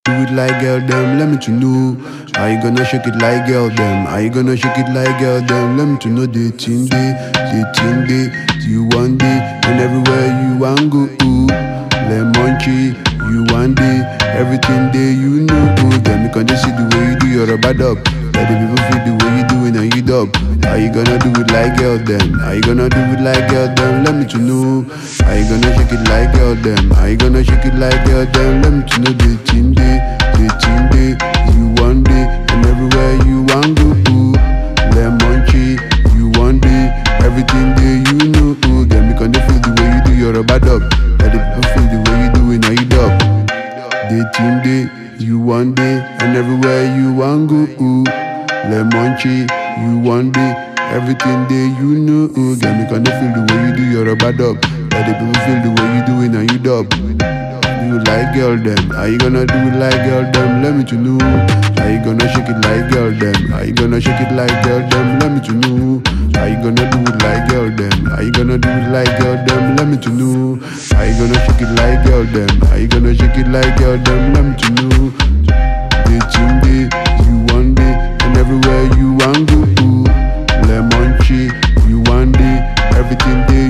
Do it like girl them, let me to know. Are you gonna shake it like girl them? Are you gonna shake it like girl them? Let me to know the thing day, you one day, and everywhere you want go. Lemon tree, you one day, everything day you know. Then me can just see the way you do your rubber dub. Let the people feel the way you doing and you dub. Are you gonna do it like girl them? Are you gonna do it like girl them? Let me to know. Are you gonna shake it like girl them? Are you gonna shake it like girl them? Let me to know the thing day, you one day, and everywhere you want go. Lemon tree, you one day, everything day you know. Then me can feel the way you do your rubber dub. Let the people feel the way you doing and you dub. Dating day, you one day, and everywhere you want go. Lemon tree, you one day, everything day you know. Then me can feel the way you do your rubber dub. Let the people feel the way you doing and you dub. Do it like girl them? Are you gonna do it like girl them? Let me to know. Are you gonna shake it like girl them? Are you gonna shake it like girl them? Let me to know. Are you gonna do it like girl them? Are you gonna do it like girl them? Let me to know. Are you gonna shake it like girl them? Are you gonna shake it like girl them? Let me to know. Dating day, you one day, and everywhere you want go. Lemon tree, you one day, everything day